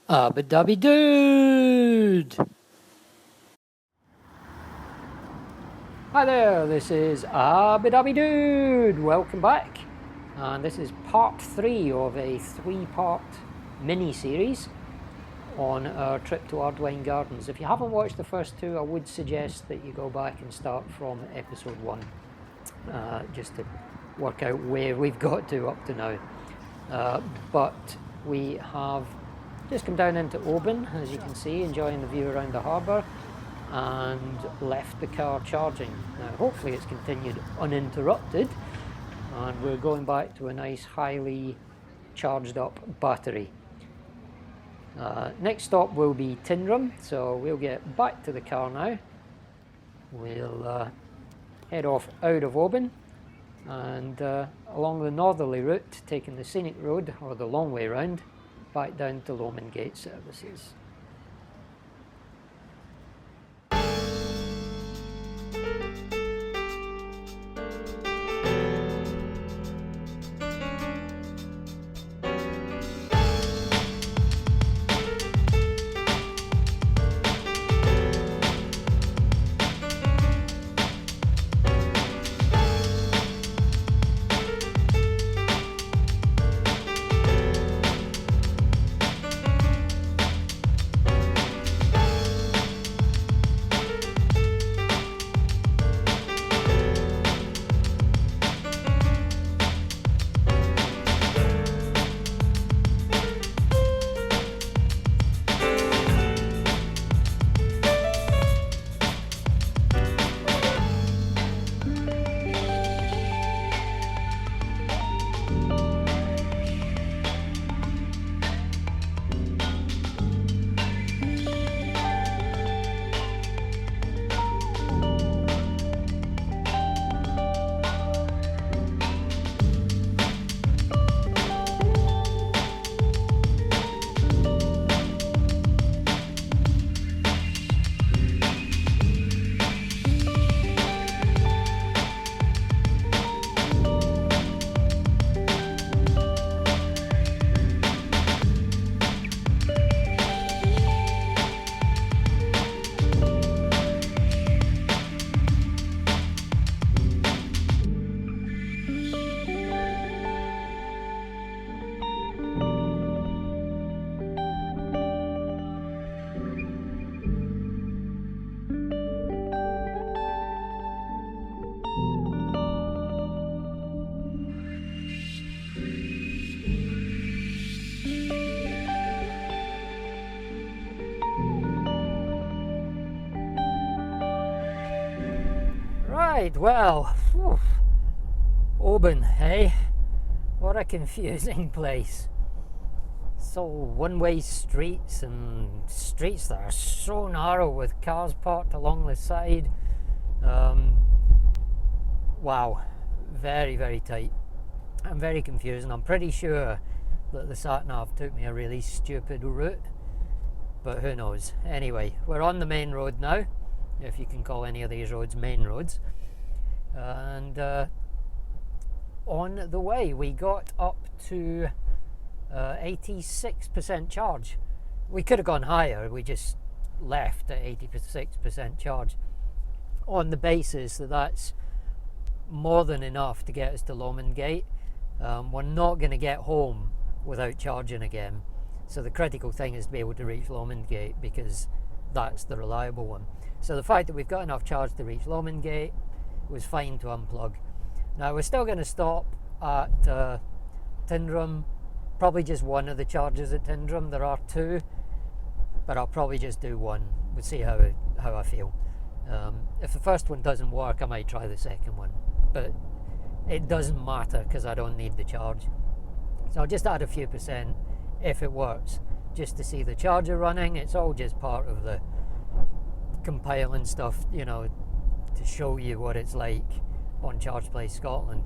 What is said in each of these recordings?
Abba-dabby dude! Hi there, this is Abba-dabby dude! Welcome back. And this is part 3 of a 3-part mini-series on our trip to Arduaine Gardens. If you haven't watched the first 2, I would suggest that you go back and start from episode 1, just to work out where we've got to up to now. But we have just come down into Oban, as you can see, enjoying the view around the harbour, and left the car charging. Now hopefully it's continued uninterrupted, and we're going back to a nice highly charged up battery. Next stop will be Tindrum, so we'll get back to the car now. We'll head off out of Oban and along the northerly route, taking the scenic road, or the long way round, back down to Lomondgate services. Right, well, Oban, hey? What a confusing place. So one-way streets, and streets that are so narrow with cars parked along the side. Wow, very, very tight and very confusing. I'm pretty sure that the sat-nav took me a really stupid route, but who knows. Anyway, we're on the main road now, if you can call any of these roads main roads. And on the way we got up to 86% charge. We could have gone higher, we just left at 86% charge on the basis that that's more than enough to get us to Lomondgate. We're not going to get home without charging again, so the critical thing is to be able to reach Lomondgate, because that's the reliable one. So the fact that we've got enough charge to reach Lomondgate was fine to unplug. Now we're still going to stop at Tindrum, probably just one of the charges at Tindrum. There are 2, but I'll probably just do one. We'll see how I feel. If the first one doesn't work, I might try the second one, but it doesn't matter because I don't need the charge. So I'll just add a few percent if it works, just to see the charger running. It's all just part of the compiling stuff, you know, to show you what it's like on Charge Place Scotland.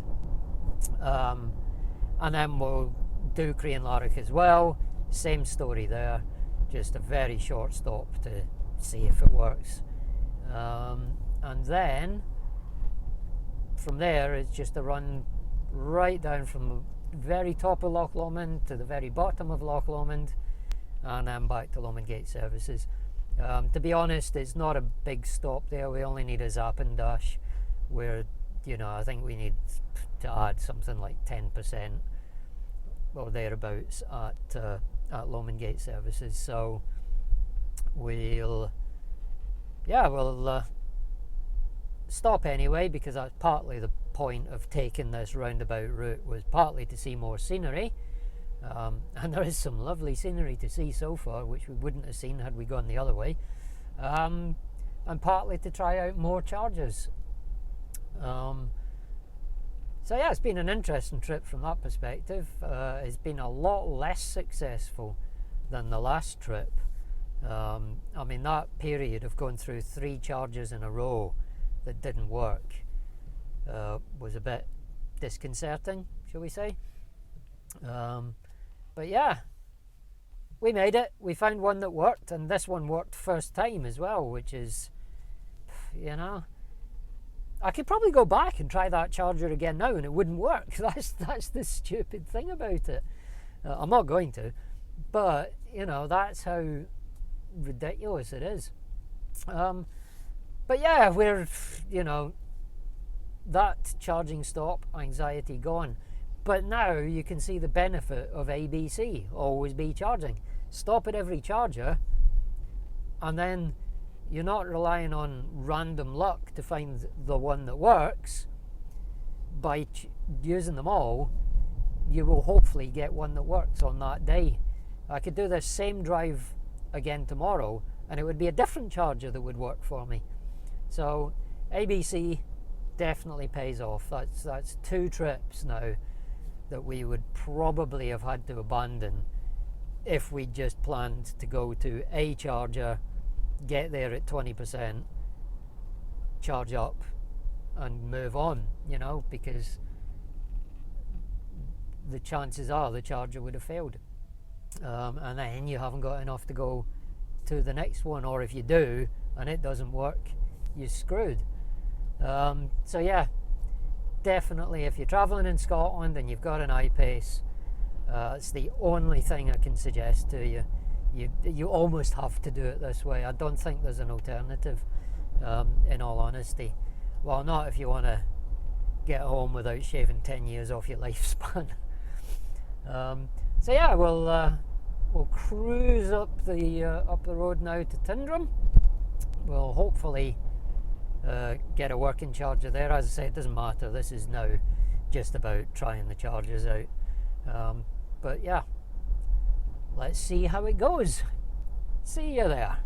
And then we'll do Crianlarich as well. Same story there, just a very short stop to see if it works. And then from there it's just a run right down from the very top of Loch Lomond to the very bottom of Loch Lomond, and then back to Lomondgate services. To be honest, it's not a big stop there. We only need a zap and dash, where, you know, I think we need to add something like 10% or thereabouts at Lomondgate services. So we'll stop anyway, because that's partly the point of taking this roundabout route, was partly to see more scenery, and there is some lovely scenery to see so far, which we wouldn't have seen had we gone the other way, and partly to try out more chargers. So yeah, it's been an interesting trip from that perspective. It's been a lot less successful than the last trip. I mean, that period of going through 3 chargers in a row that didn't work was a bit disconcerting, shall we say. But yeah, we made it. We found one that worked, and this one worked first time as well, which is, you know, I could probably go back and try that charger again now and it wouldn't work. That's the stupid thing about it. I'm not going to, but, you know, that's how ridiculous it is. But yeah, we're, you know, that charging stop anxiety gone. But now you can see the benefit of ABC, always be charging. Stop at every charger, and then you're not relying on random luck to find the one that works. By using them all, you will hopefully get one that works on that day. I could do this same drive again tomorrow, and it would be a different charger that would work for me. So ABC definitely pays off. That's 2 trips now that we would probably have had to abandon if we just planned to go to a charger, get there at 20%, charge up and move on, you know, because the chances are the charger would have failed, and then you haven't got enough to go to the next one, or if you do and it doesn't work, you're screwed. So yeah, definitely if you're traveling in Scotland and you've got an iPace, it's the only thing I can suggest to you. You almost have to do it this way. I don't think there's an alternative, in all honesty. Well, not if you want to get home without shaving 10 years off your lifespan. So yeah, we'll cruise up the road now to Tyndrum. We'll hopefully get a working charger there. As I say, it doesn't matter. This is now just about trying the chargers out. But yeah, let's see how it goes. See you there.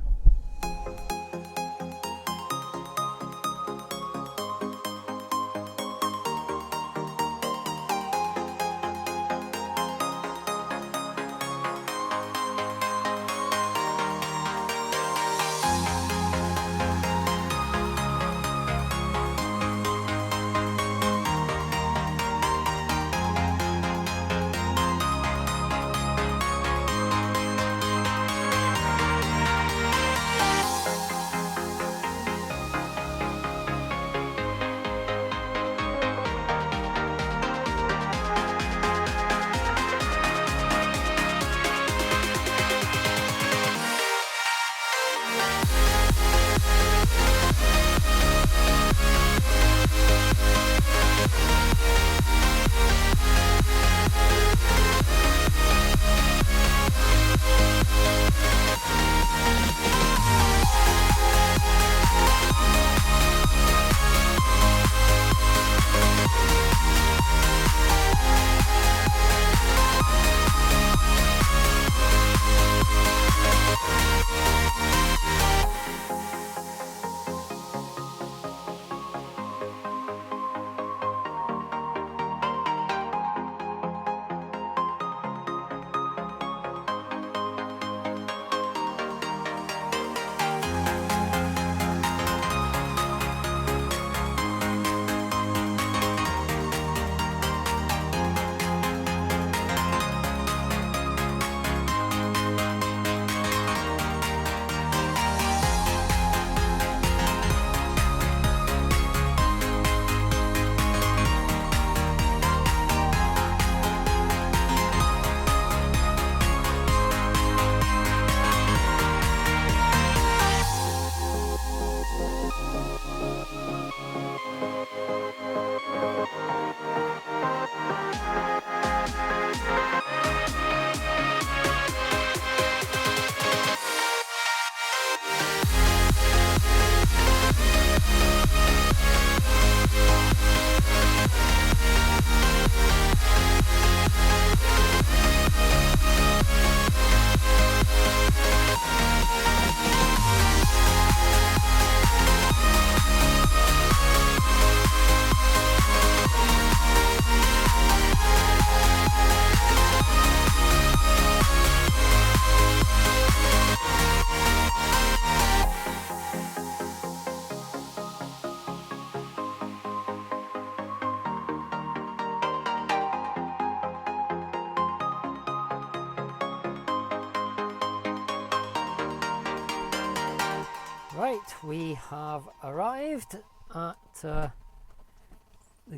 Right, we have arrived at the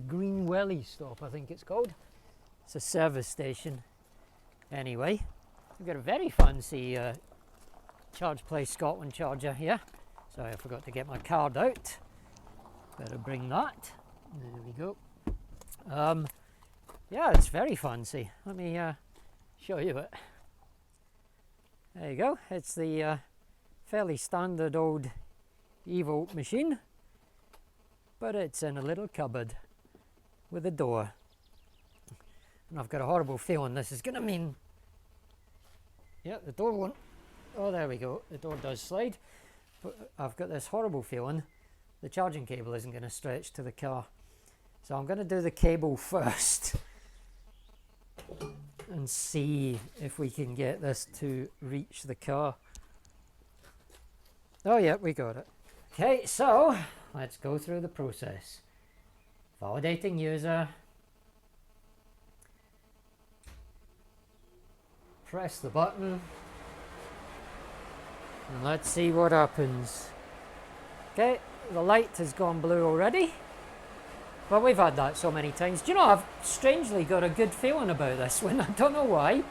Green Welly stop, I think it's called. It's a service station. Anyway, we've got a very fancy Charge Place Scotland charger here. Sorry, I forgot to get my card out. Better bring that. There we go. Yeah, it's very fancy. Let me show you it. There you go. It's the fairly standard old Evo machine, but it's in a little cupboard with a door. And I've got a horrible feeling this is going to mean, yeah, the door won't, oh there we go, the door does slide, but I've got this horrible feeling the charging cable isn't going to stretch to the car. So I'm going to do the cable first and see if we can get this to reach the car. Oh yeah, we got it. Okay, so let's go through the process. Validating user. Press the button. And let's see what happens. Okay, the light has gone blue already. But we've had that so many times. Do you know, I've strangely got a good feeling about this one. I don't know why.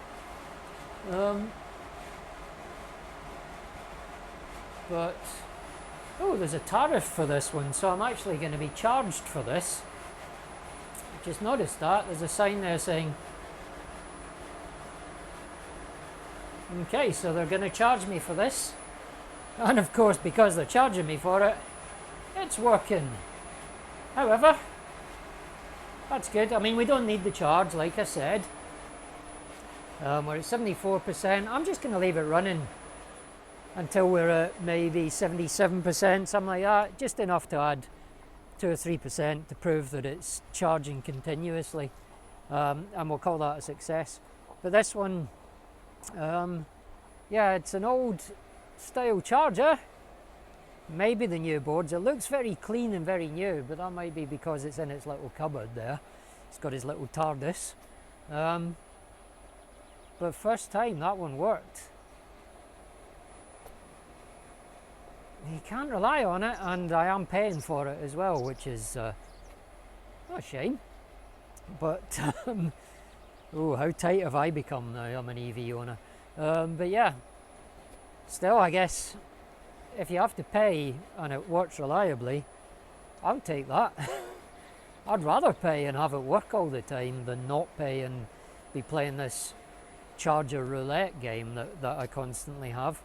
But, oh, there's a tariff for this one, so I'm actually going to be charged for this. I just noticed that. There's a sign there saying, okay, so they're going to charge me for this. And of course, because they're charging me for it, it's working. However, that's good. I mean, we don't need the charge, like I said. We're at 74%. I'm just going to leave it running until we're at maybe 77%, something like that. Just enough to add 2 or 3% to prove that it's charging continuously. And we'll call that a success. But this one, yeah, it's an old style charger. Maybe the new boards. It looks very clean and very new, but that might be because it's in its little cupboard there. It's got his little TARDIS. But first time that one worked. You can't rely on it, and I am paying for it as well, which is a shame. But oh, how tight have I become now? I'm an EV owner. But yeah, still, I guess if you have to pay and it works reliably, I'll take that. I'd rather pay and have it work all the time than not pay and be playing this charger roulette game that I constantly have.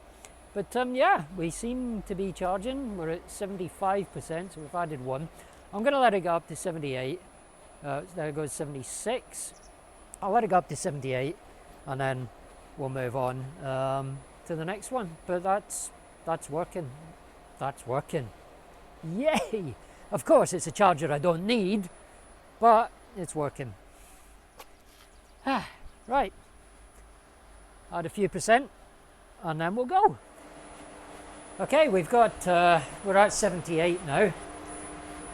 But yeah, we seem to be charging. We're at 75%, so we've added one. I'm going to let it go up to 78. There it goes, 76. I'll let it go up to 78, and then we'll move on to the next one. But that's working. That's working. Yay! Of course, it's a charger I don't need, but it's working. Right. Add a few percent, and then we'll go. Okay, we've got, we're at 78 now,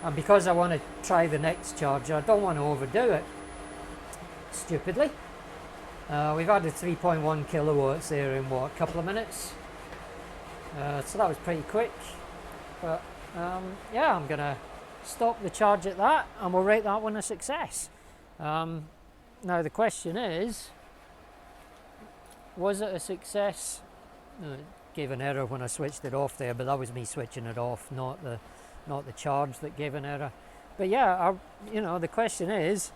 and because I want to try the next charger, I don't want to overdo it, stupidly. We've added 3.1 kilowatts there in what, a couple of minutes? So that was pretty quick, but yeah, I'm going to stop the charge at that, and we'll rate that one a success. Now the question is, was it a success? It gave an error when I switched it off there, but that was me switching it off, not the charge that gave an error. But yeah, you know, the question is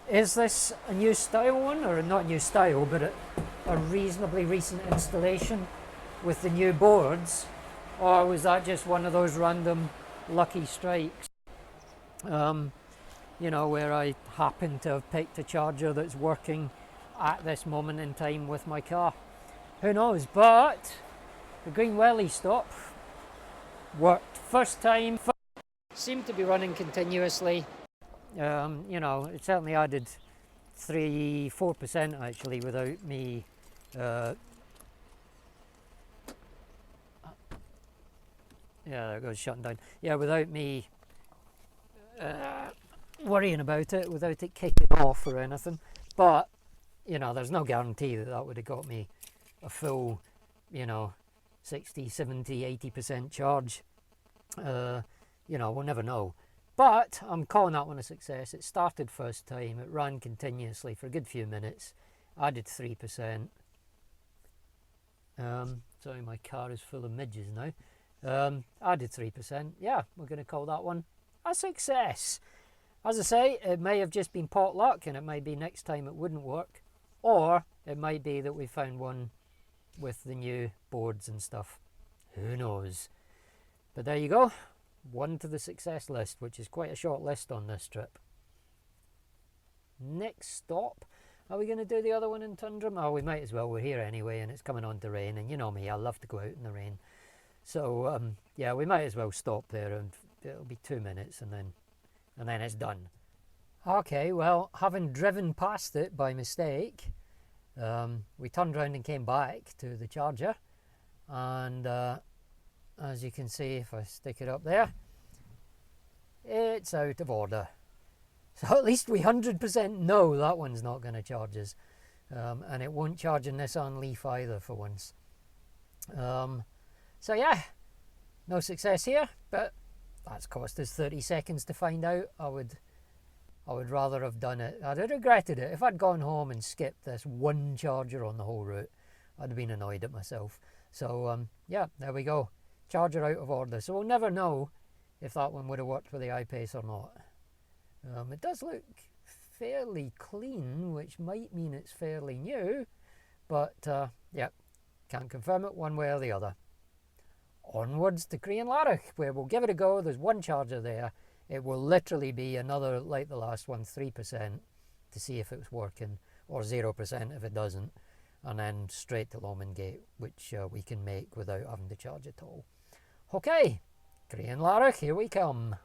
this a new style one, or not new style, but a reasonably recent installation with the new boards, or was that just one of those random lucky strikes? You know, where I happen to have picked a charger that's working at this moment in time with my car. Who knows? But the Green Welly stop worked first time. Seemed to be running continuously. You know, it certainly added 3-4% actually without me yeah, there it goes, shutting down. Yeah, without me worrying about it, without it kicking off or anything. But, you know, there's no guarantee that would have got me a full, you know, 60, 70, 80% charge. You know, we'll never know. But I'm calling that one a success. It started first time. It ran continuously for a good few minutes. Added 3%. Sorry, my car is full of midges now. Added 3%. Yeah, we're going to call that one a success. As I say, it may have just been pot luck, and it might be next time it wouldn't work. Or it might be that we found one with the new boards and stuff. Who knows? But there you go. One to the success list, which is quite a short list on this trip. Next stop. Are we going to do the other one in Tundra? Oh, we might as well. We're here anyway, and it's coming on to rain. And you know me, I love to go out in the rain. So, yeah, we might as well stop there. And it'll be 2 minutes, and then it's done. Okay, well, having driven past it by mistake, we turned around and came back to the charger. And as you can see, if I stick it up there, it's out of order. So at least we 100% know that one's not going to charge us. And it won't charge a Nissan Leaf either for once. So yeah, no success here, but that's cost us 30 seconds to find out. I would rather have done it. I'd have regretted it. If I'd gone home and skipped this one charger on the whole route, I'd have been annoyed at myself. So yeah, there we go. Charger out of order. So we'll never know if that one would have worked with the I-Pace or not. It does look fairly clean, which might mean it's fairly new, but yeah, can't confirm it one way or the other. Onwards to Crianlarich, where we'll give it a go. There's one charger there. It will literally be another, like the last one, 3% to see if it's working, or 0% if it doesn't, and then straight to Lomondgate, which we can make without having to charge at all. Okay, Crianlarich, here we come.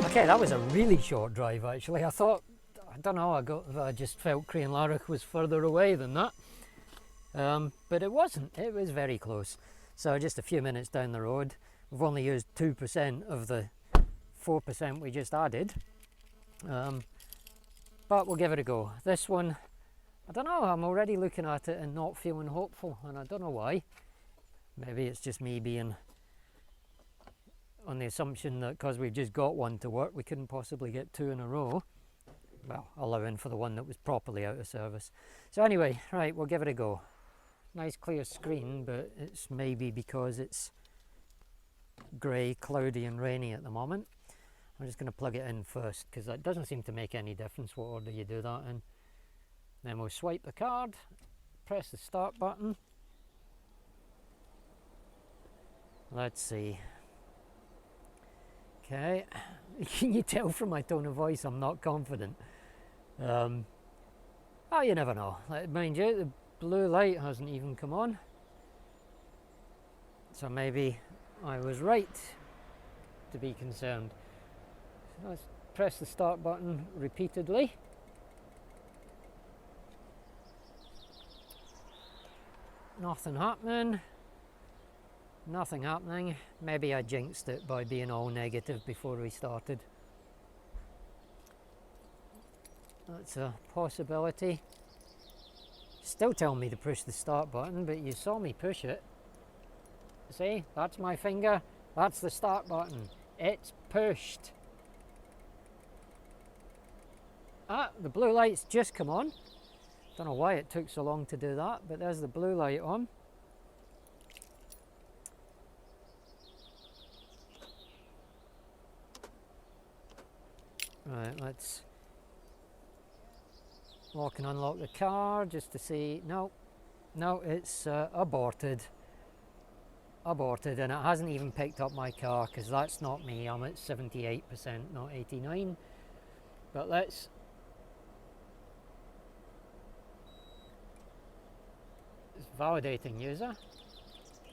Okay, that was a really short drive actually. I don't know, I just felt Crianlarich was further away than that. But it wasn't, it was very close. So just a few minutes down the road. We've only used 2% of the 4% we just added. But we'll give it a go. This one, I don't know, I'm already looking at it and not feeling hopeful, and I don't know why. Maybe it's just me being on the assumption that because we've just got one to work, we couldn't possibly get two in a row. Well, allowing for the one that was properly out of service. So anyway, right, we'll give it a go. Nice clear screen, but it's maybe because it's grey, cloudy and rainy at the moment. I'm just going to plug it in first, because that doesn't seem to make any difference what order you do that in. Then we'll swipe the card, press the start button. Let's see. Okay, can you tell from my tone of voice I'm not confident? Oh, you never know. Mind you, the blue light hasn't even come on. So maybe I was right to be concerned. So let's press the start button repeatedly. Nothing happening. Nothing happening. Maybe I jinxed it by being all negative before we started. That's a possibility. Still telling me to push the start button, but you saw me push it. See, that's my finger. That's the start button. It's pushed. Ah, the blue light's just come on. Don't know why it took so long to do that, but there's the blue light on. Right, let's lock and unlock the car just to see. No, it's aborted, and it hasn't even picked up my car because that's not me. I'm at 78%, not 89. But let's it's validating user.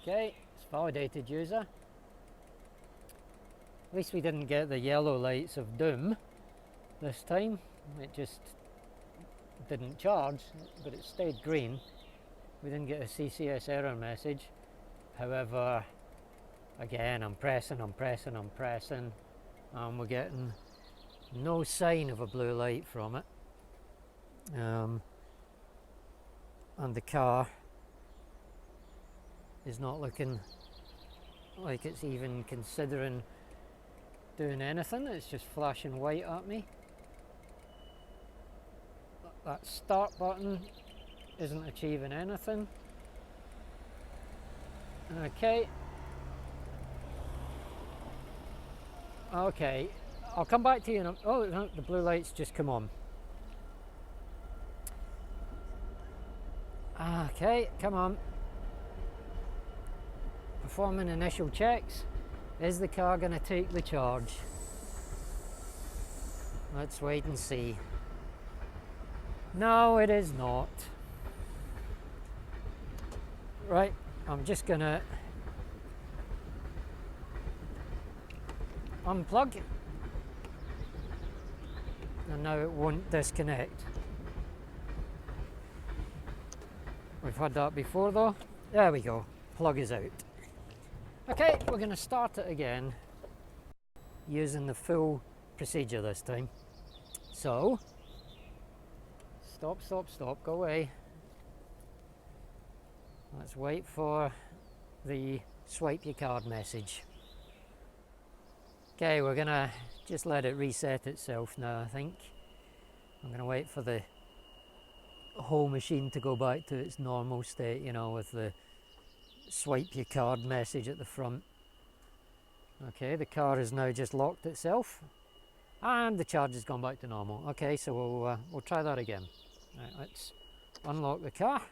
Okay, it's validated user. At least we didn't get the yellow lights of doom this time. It just didn't charge, but it stayed green. We didn't get a CCS error message. However, again, I'm pressing, and we're getting no sign of a blue light from it. And the car is not looking like it's even considering doing anything. It's just flashing white at me. That start button isn't achieving anything. Okay, I'll come back to you in a, oh no, the blue light's just come on. Okay, come on. Performing initial checks. Is the car going to take the charge? Let's wait and see. No, it is not. Right, I'm just going to unplug. And now it won't disconnect. We've had that before though. There we go. Plug is out. Okay, we're going to start it again using the full procedure this time. So, stop, go away. Let's wait for the swipe your card message. Okay, we're going to just let it reset itself now, I think. I'm going to wait for the whole machine to go back to its normal state, you know, with the swipe your card message at the front. Okay, the car has now just locked itself and the charge has gone back to normal. Okay, so we'll try that again. Right, let's unlock the car.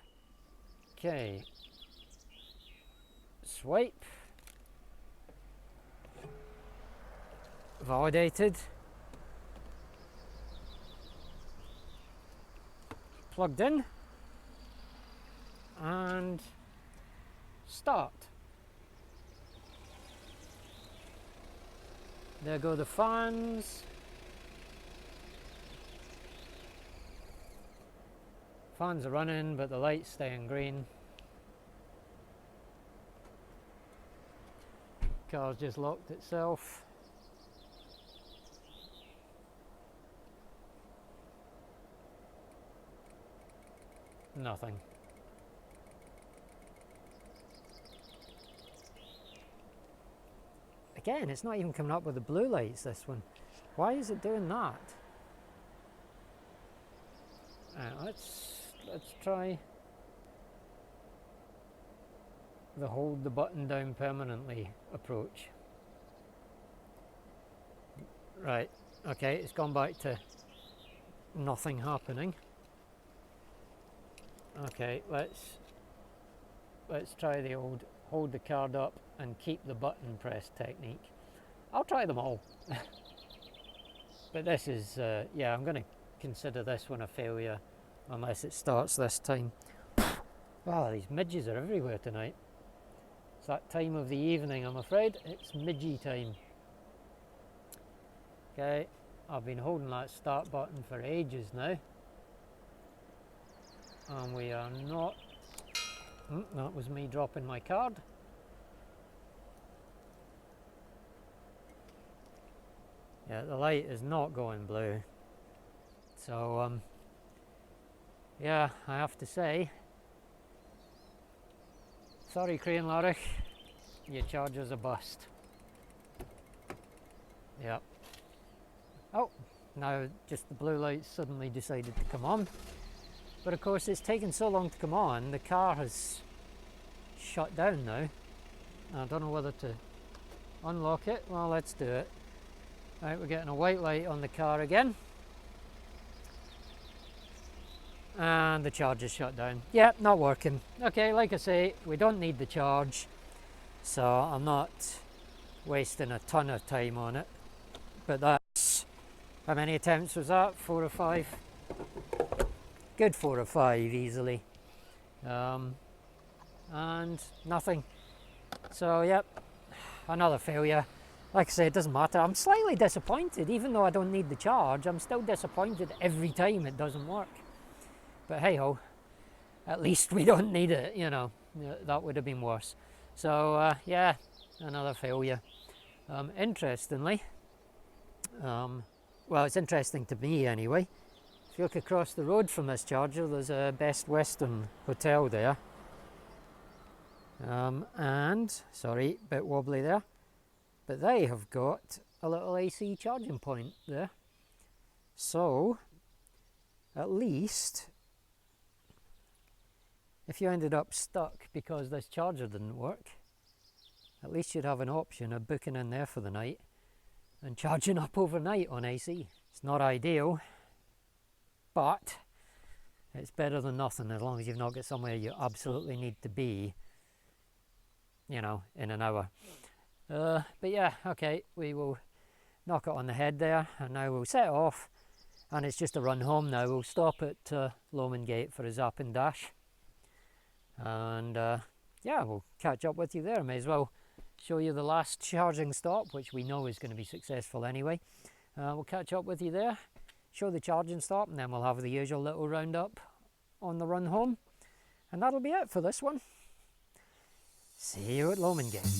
Okay, swipe, validated, plugged in, and start. There go the fans. Fans are running, but the light's staying green. Car's just locked itself. Nothing. Again, it's not even coming up with the blue lights, this one. Why is it doing that? Let's try the hold the button down permanently approach. Right, okay, it's gone back to nothing happening. Okay, let's try the old hold the card up and keep the button pressed technique. I'll try them all. But this is, yeah, I'm going to consider this one a failure unless it starts this time. Wow, these midges are everywhere tonight. It's that time of the evening, I'm afraid. It's midgie time. Okay, I've been holding that start button for ages now. And we are not... that was me dropping my card. Yeah, the light is not going blue. So, yeah, I have to say, sorry Crane Larich, your charger's a bust. Yep. Oh, Now just the blue light suddenly decided to come on. But of course it's taken so long to come on, the car has shut down now. I don't know whether to unlock it. Well, let's do it. Right, we're getting a white light on the car again. And the charge is shut down. Yeah, not working. Okay, like I say, we don't need the charge, so I'm not wasting a ton of time on it. But that's, how many attempts was that? 4 or 5? Good 4 or 5 easily. And nothing. So yep, another failure. Like I say, it doesn't matter. I'm slightly disappointed, even though I don't need the charge. I'm still disappointed every time it doesn't work. But hey ho, at least we don't need it, you know. That would have been worse. So yeah, another failure. Interestingly, well, it's interesting to me anyway. If you look across the road from this charger, there's a Best Western hotel there. And, sorry, bit wobbly there, but they have got a little AC charging point there. So, at least, if you ended up stuck because this charger didn't work, at least you'd have an option of booking in there for the night and charging up overnight on AC. It's not ideal, but it's better than nothing, as long as you've not got somewhere you absolutely need to be, you know, in an hour. But yeah, okay, we will knock it on the head there, and now we'll set off, and it's just a run home now. We'll stop at Lomondgate for a zap and dash, and yeah, we'll catch up with you there. May as well show you the last charging stop, which we know is going to be successful anyway. We'll catch up with you there, show the charging stop, and then we'll have the usual little roundup on the run home, and that'll be it for this one. See you at Lomondgate.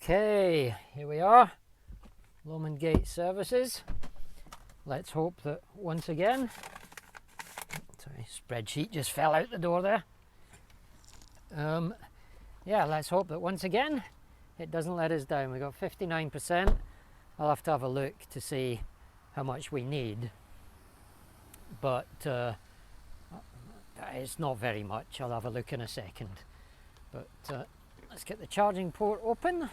Okay, here we are, Lomondgate services. Let's hope that once again, sorry, spreadsheet just fell out the door there. Yeah, let's hope that once again it doesn't let us down. We got 59%. I'll have to have a look to see how much we need, but it's not very much. I'll have a look in a second. But let's get the charging port open.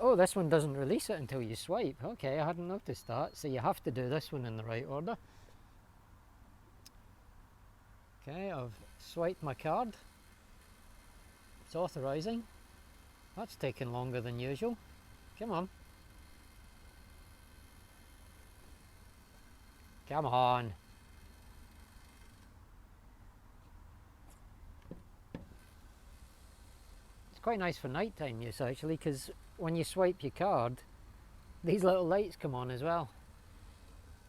Oh, this one doesn't release it until you swipe. Okay, I hadn't noticed that. So you have to do this one in the right order. Okay, I've swiped my card. It's authorizing. That's taken longer than usual. Come on. Come on. It's quite nice for nighttime use actually, because when you swipe your card, these little lights come on as well.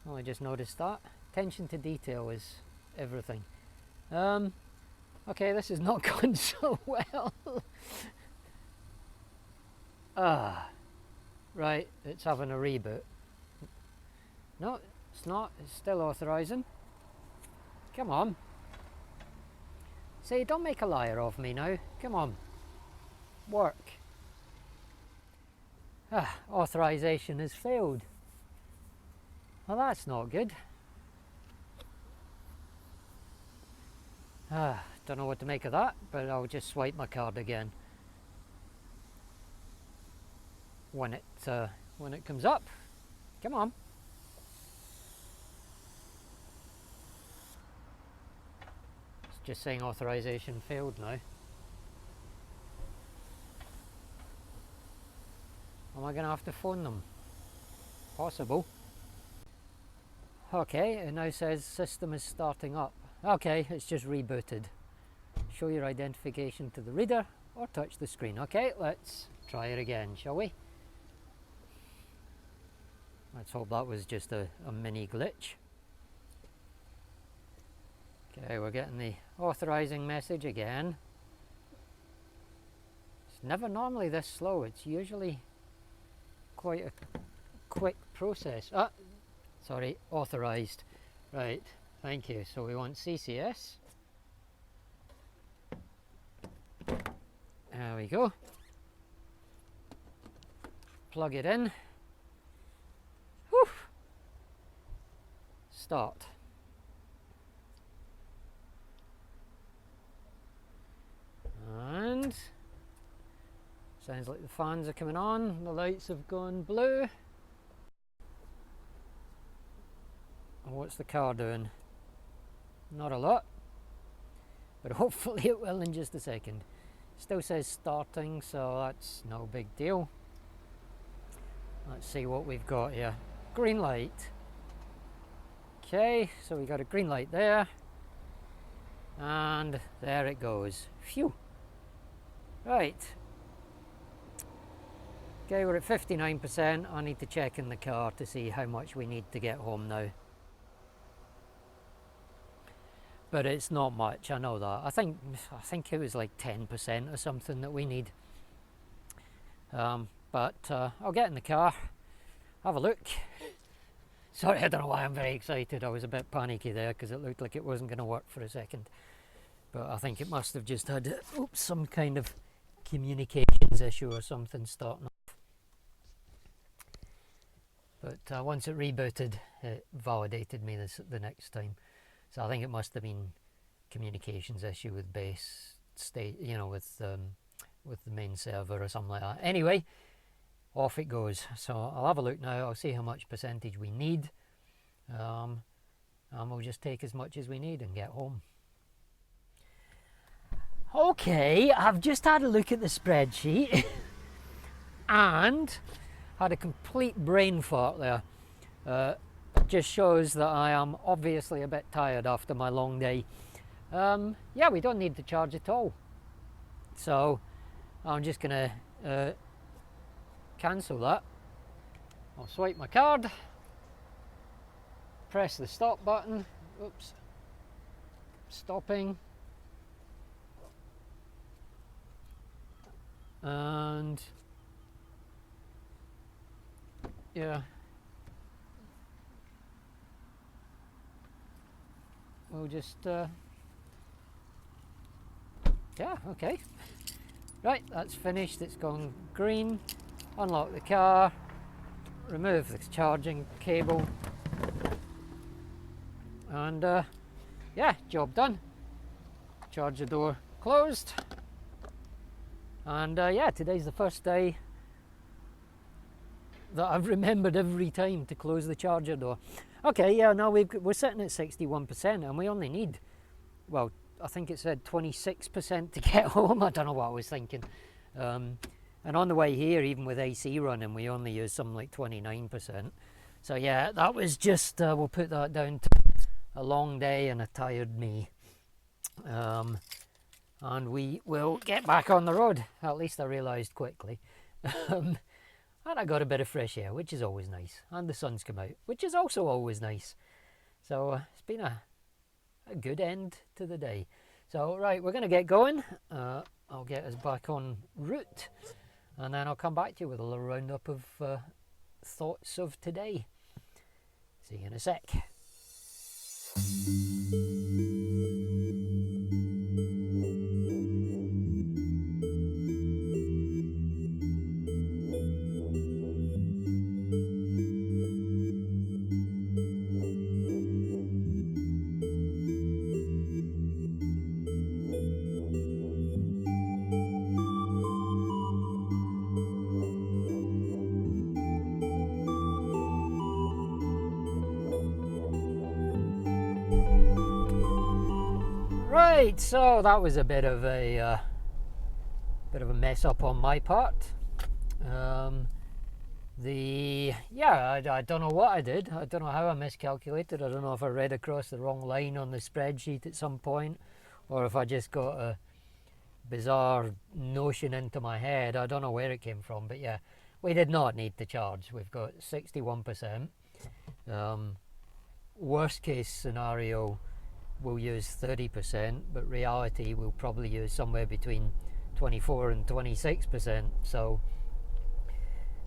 Oh, I just noticed that. Attention to detail is everything. Okay, this is not going so well. Right, it's having a reboot. No, it's not. It's still authorizing. Come on. See, don't make a liar of me now. Come on. Work. Authorization has failed. Well, that's not good. Don't know what to make of that, but I'll just swipe my card again when it comes up. Come on. It's just saying authorization failed now. Am I going to have to phone them? Possible. Okay, it now says system is starting up. Okay, it's just rebooted. Show your identification to the reader or touch the screen. Okay, let's try it again, shall we? Let's hope that was just a mini glitch. Okay, we're getting the authorizing message again. It's never normally this slow. It's usually quite a quick process. Sorry, authorized. Right, thank you. So we want CCS. There we go. Plug it in. Whew. Start. And sounds like the fans are coming on. The lights have gone blue. And what's the car doing? Not a lot, but hopefully it will in just a second. Still says starting, so that's no big deal. Let's see what we've got here. Green light. Okay, so we got a green light there, and there it goes. Phew. Right. Okay, we're at 59%. I need to check in the car to see how much we need to get home now. But it's not much, I know that. I think it was like 10% or something that we need. But I'll get in the car, have a look. Sorry, I don't know why I'm very excited. I was a bit panicky there because it looked like it wasn't going to work for a second. But I think it must have just had some kind of communications issue or something starting off. But once it rebooted, it validated me the next time. So I think it must have been communications issue with base state, you know, with the main server or something like that. Anyway, off it goes. So I'll have a look now. I'll see how much percentage we need, and we'll just take as much as we need and get home. Okay, I've just had a look at the spreadsheet and had a complete brain fart there. Just shows that I am obviously a bit tired after my long day. Yeah, we don't need to charge at all. So I'm just gonna cancel that. I'll swipe my card, press the stop button. Oops. Stopping. and yeah, we'll just yeah, okay, right, that's finished. It's gone green. Unlock the car, remove the charging cable, and yeah, job done. Charger door closed, and yeah, today's the first day that I've remembered every time to close the charger door. Okay, yeah, now we're sitting at 61%, and we only need, well, I think it said 26% to get home. I don't know what I was thinking. And on the way here, even with AC running, we only used something like 29%. So yeah, that was just, we'll put that down to a long day and a tired me. And we will get back on the road. At least I realised quickly. And I got a bit of fresh air, which is always nice. And the sun's come out, which is also always nice. So it's been a good end to the day. So right, we're going to get going. I'll get us back on route, and then I'll come back to you with a little roundup of thoughts of today. See you in a sec. Right, so that was a bit of a mess up on my part. I don't know what I did. I don't know how I miscalculated. I don't know if I read across the wrong line on the spreadsheet at some point, or if I just got a bizarre notion into my head. I don't know where it came from, but yeah, we did not need to charge. We've got 61%. Worst case scenario, we'll use 30%, but reality we'll probably use somewhere between 24 and 26%. So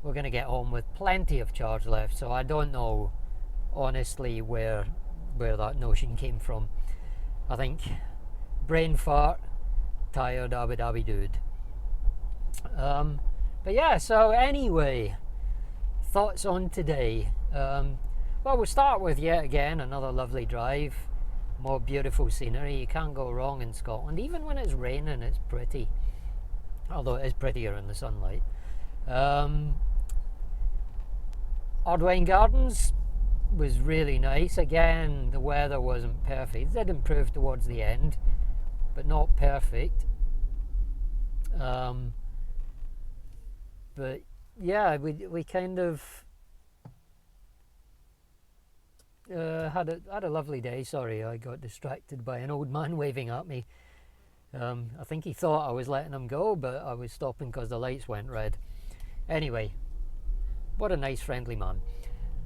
we're going to get home with plenty of charge left. So I don't know honestly where that notion came from. I think brain fart, tired abby dabby dude. But yeah, so anyway, thoughts on today. Well, we'll start with yet again another lovely drive. More beautiful scenery. You can't go wrong in Scotland. Even when it's raining, it's pretty. Although it is prettier in the sunlight. Arduaine Gardens was really nice. Again, the weather wasn't perfect. It did improve towards the end, but not perfect. But yeah, we kind of had a lovely day. Sorry, I got distracted by an old man waving at me. I think he thought I was letting him go, but I was stopping because the lights went red. Anyway, what a nice friendly man.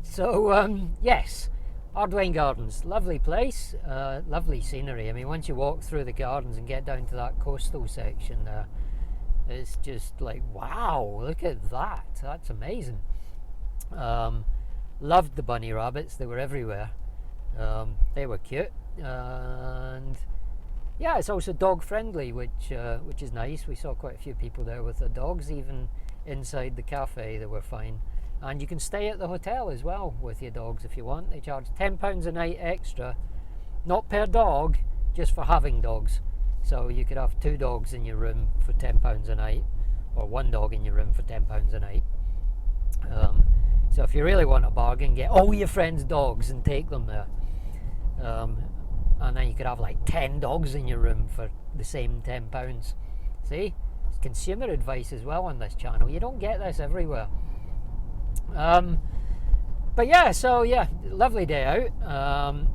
So yes, Arduaine Gardens, lovely place, lovely scenery. I mean, once you walk through the gardens and get down to that coastal section there, it's just like, wow, look at that, that's amazing. Loved the bunny rabbits, they were everywhere. They were cute, and yeah, it's also dog friendly, which is nice. We saw quite a few people there with their dogs. Even inside the cafe they were fine, and you can stay at the hotel as well with your dogs if you want. They charge £10 a night extra, not per dog, just for having dogs. So you could have 2 dogs in your room for £10 a night, or 1 dog in your room for £10 a night. So if you really want a bargain, get all your friends' dogs and take them there. And then you could have like 10 dogs in your room for the same £10. See? It's consumer advice as well on this channel. You don't get this everywhere. But yeah, so yeah, lovely day out.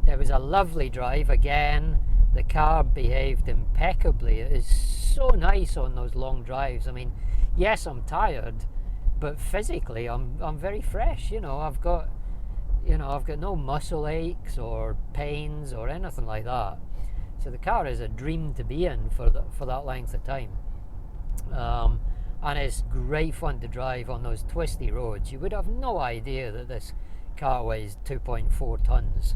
It was a lovely drive again. The car behaved impeccably. It is so nice on those long drives. I mean, yes, I'm tired, but physically I'm very fresh. I've got no muscle aches or pains or anything like that. So the car is a dream to be in for that length of time. and it's great fun to drive on those twisty roads. You would have no idea that this car weighs 2.4 tons.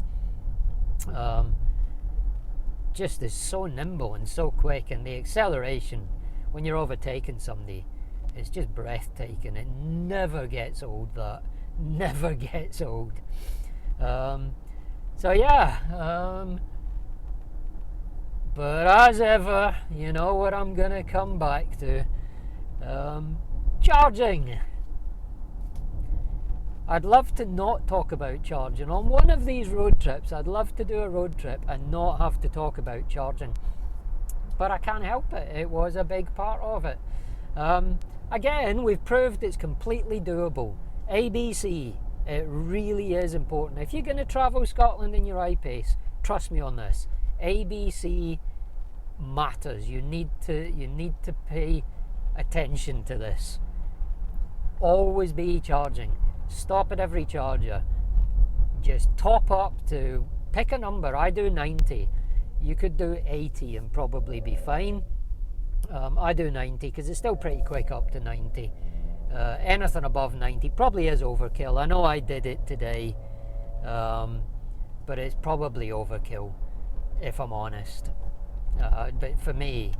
Just is so nimble and so quick, and the acceleration when you're overtaking somebody, it's just breathtaking. It never gets old. That never gets old. So yeah, but as ever, you know what I'm gonna come back to. Charging. I'd love to not talk about charging. On one of these road trips, I'd love to do a road trip and not have to talk about charging. But I can't help it. It was a big part of it. Again, we've proved it's completely doable. ABC, it really is important. If you're going to travel Scotland in your I-Pace, trust me on this. ABC matters. You need to pay attention to this. Always be charging. Stop at every charger. Just top up to pick a number. I do 90. You could do 80 and probably be fine. I do 90 because it's still pretty quick up to 90. Anything above 90 probably is overkill. I know I did it today, but it's probably overkill if I'm honest. But for me,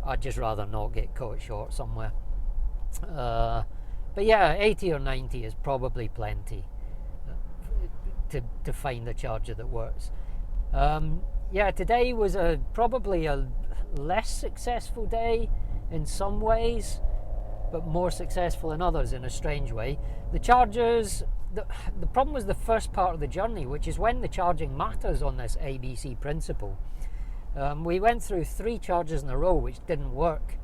I'd just rather not get caught short somewhere. But yeah, 80 or 90 is probably plenty to find a charger that works. Yeah, today was probably a less successful day in some ways, but more successful in others in a strange way. The chargers, the problem was the first part of the journey, which is when the charging matters on this ABC principle. We went through 3 chargers in a row which didn't work.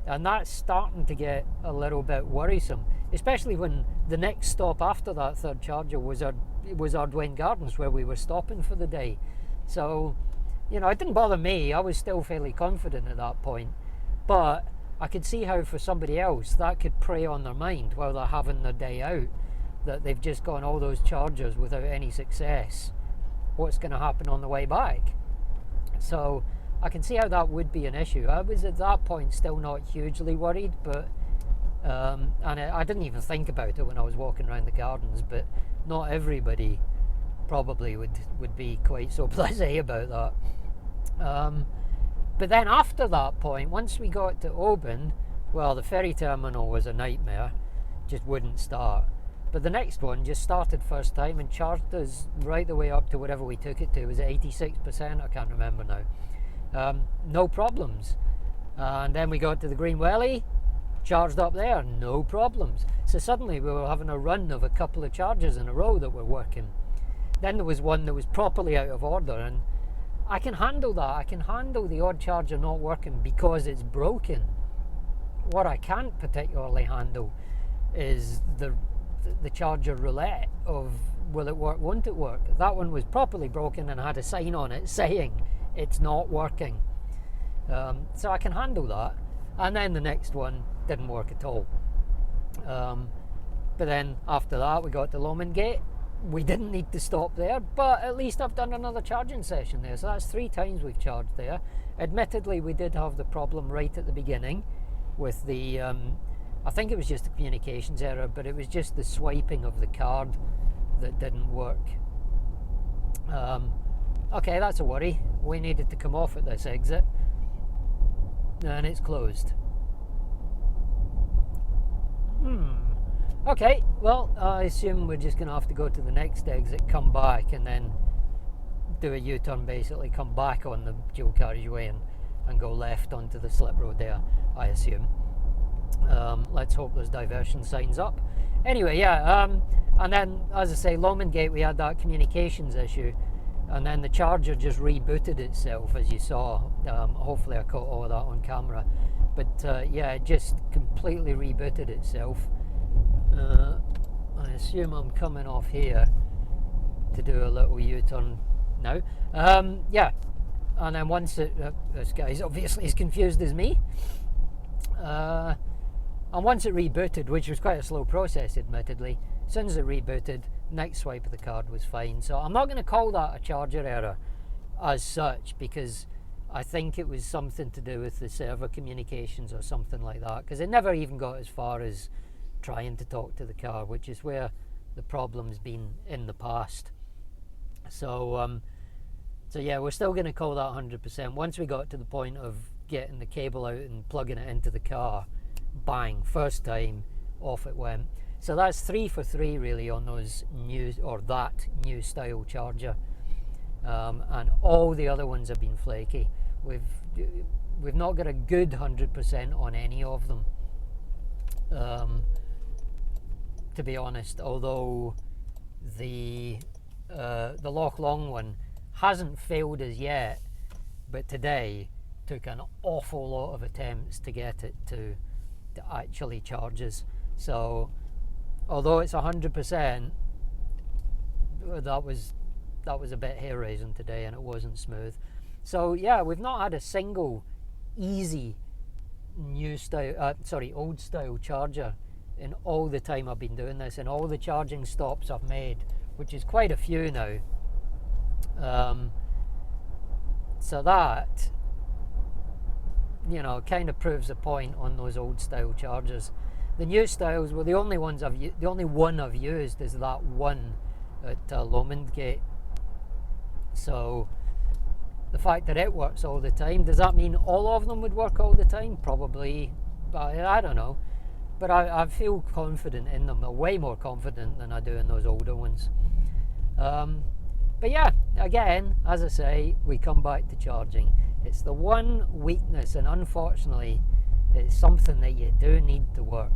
And that's starting to get a little bit worrisome, especially when the next stop after that third charger was Arduaine Gardens, where we were stopping for the day. So, you know, it didn't bother me. I was still fairly confident at that point. But I could see how for somebody else that could prey on their mind while they're having their day out, that they've just gone all those chargers without any success. What's going to happen on the way back? So I can see how that would be an issue. I was at that point still not hugely worried, but and I didn't even think about it when I was walking around the gardens, but not everybody probably would be quite so blasé about that. But then after that point, once we got to Oban, well, the ferry terminal was a nightmare, just wouldn't start. But the next one just started first time and charged us right the way up to whatever we took it to. It was 86%, I can't remember now. No problems. And then we got to the Green Welly, charged up there, no problems. So suddenly we were having a run of a couple of chargers in a row that were working. Then there was one that was properly out of order, and I can handle that. I can handle the odd charger not working because it's broken. What I can't particularly handle is the charger roulette of will it work, won't it work. That one was properly broken and had a sign on it saying it's not working. So I can handle that. And then the next one didn't work at all. But then after that we got to Lomondgate. We didn't need to stop there, but at least I've done another charging session there. So that's 3 times we've charged there. Admittedly, we did have the problem right at the beginning with the I think it was just a communications error, but it was just the swiping of the card that didn't work. Okay, that's a worry. We needed to come off at this exit, and it's closed. Okay, well, I assume we're just going to have to go to the next exit, come back, and then do a U-turn, basically come back on the dual carriageway and go left onto the slip road there, I assume. Let's hope there's diversion signs up. Anyway, yeah, and then, as I say, Lomondgate, we had that communications issue, and then the charger just rebooted itself, as you saw. Hopefully I caught all of that on camera. But yeah, it just completely rebooted itself. I assume I'm coming off here to do a little U-turn now. Yeah, and then once it, this guy's obviously as confused as me. And once it rebooted, which was quite a slow process admittedly, as soon as it rebooted, next swipe of the card was fine. So I'm not going to call that a charger error as such, because I think it was something to do with the server communications or something like that, because it never even got as far as trying to talk to the car, which is where the problem's been in the past. So yeah, we're still going to call that 100%. Once we got to the point of getting the cable out and plugging it into the car, bang, first time, off it went. So that's 3 for 3 really on those new, or that new style charger. And all the other ones have been flaky. We've not got a good 100% on any of them, to be honest. Although the Loch Long one hasn't failed as yet, but today took an awful lot of attempts to get it to actually charge us. So although it's 100%, that was a bit hair raising today, and it wasn't smooth. So yeah, we've not had a single easy old style charger in all the time I've been doing this, and all the charging stops I've made, which is quite a few now. So that, you know, kind of proves the point on those old style chargers. The new styles, well, the only one I've used is that one at Lomondgate. So the fact that it works all the time, does that mean all of them would work all the time? Probably, I don't know. But I feel confident in them, way more confident than I do in those older ones. But yeah, again, as I say, we come back to charging. It's the one weakness, and unfortunately, it's something that you do need to work.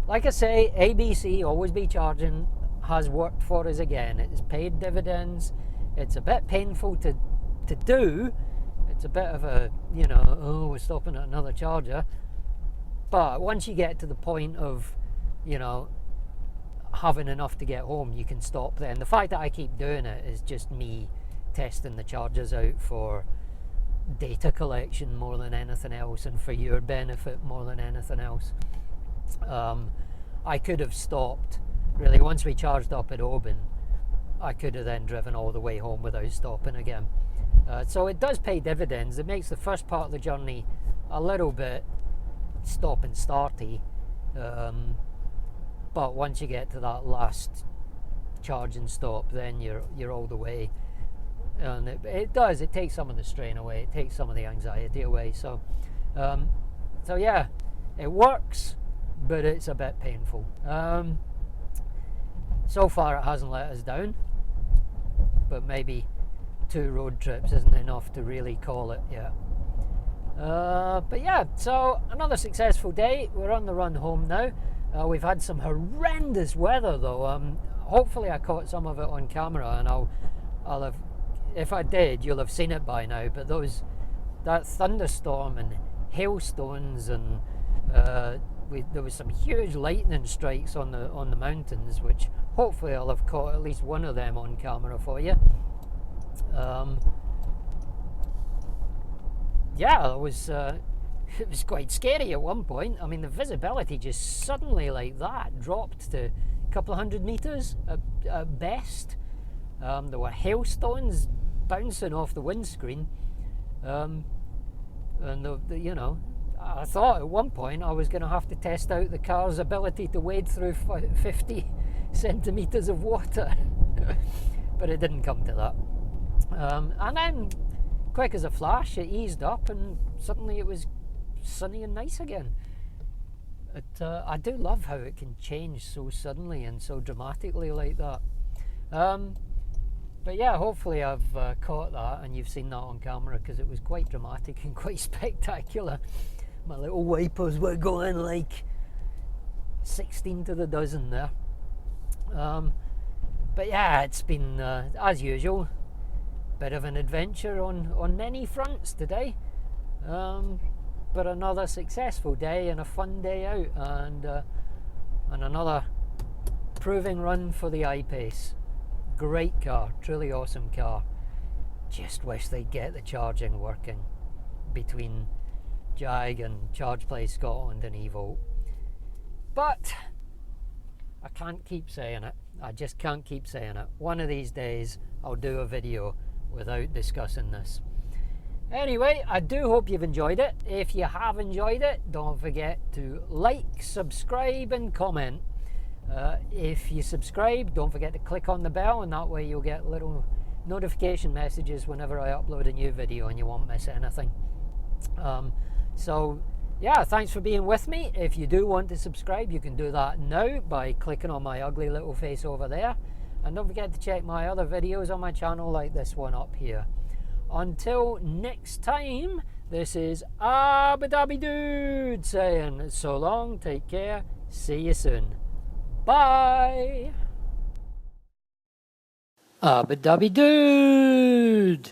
Like I say, ABC, always be charging, has worked for us again. It's paid dividends. It's a bit painful to do. It's a bit of a, you know, oh, we're stopping at another charger. But once you get to the point of, you know, having enough to get home, you can stop there. And the fact that I keep doing it is just me testing the chargers out for data collection more than anything else, and for your benefit more than anything else. I could have stopped, really, once we charged up at Oban. I could have then driven all the way home without stopping again. So it does pay dividends. It makes the first part of the journey a little bit stop and starty, but once you get to that last charge and stop, then you're all the way. And it takes some of the strain away, it takes some of the anxiety away. So yeah, it works, but it's a bit painful. So far it hasn't let us down, but maybe 2 road trips isn't enough to really call it yet. But yeah, so another successful day. We're on the run home now. We've had some horrendous weather though. Hopefully I caught some of it on camera, and I'll have, if I did, you'll have seen it by now. But that thunderstorm and hailstones, and there was some huge lightning strikes on the mountains, which hopefully I'll have caught at least one of them on camera for you. Yeah, it was quite scary at one point. I mean, the visibility just suddenly like that dropped to a couple of 100 meters at best. There were hailstones bouncing off the windscreen, and you know, I thought at one point I was going to have to test out the car's ability to wade through 50 centimeters of water, but it didn't come to that. And then, quick as a flash, it eased up, and suddenly it was sunny and nice again. I do love how it can change so suddenly and so dramatically like that. But yeah, hopefully I've caught that and you've seen that on camera, because it was quite dramatic and quite spectacular. My little wipers were going like 16 to the dozen there. But yeah, it's been, as usual, bit of an adventure on many fronts today. But another successful day and a fun day out, and another proving run for the I-Pace. Great car, truly awesome car. Just wish they'd get the charging working between Jag and Charge Place Scotland and eVolt. But I can't keep saying it. I just can't keep saying it. One of these days I'll do a video without discussing this. Anyway, I do hope you've enjoyed it. If you have enjoyed it, don't forget to like, subscribe and comment. If you subscribe, don't forget to click on the bell, and that way you'll get little notification messages whenever I upload a new video and you won't miss anything. So yeah, thanks for being with me. If you do want to subscribe, you can do that now by clicking on my ugly little face over there, and don't forget to check my other videos on my channel like this one up here. Until next time, this is Abu Dhabi Dude saying so long, take care, see you soon, bye. Abu Dhabi Dude.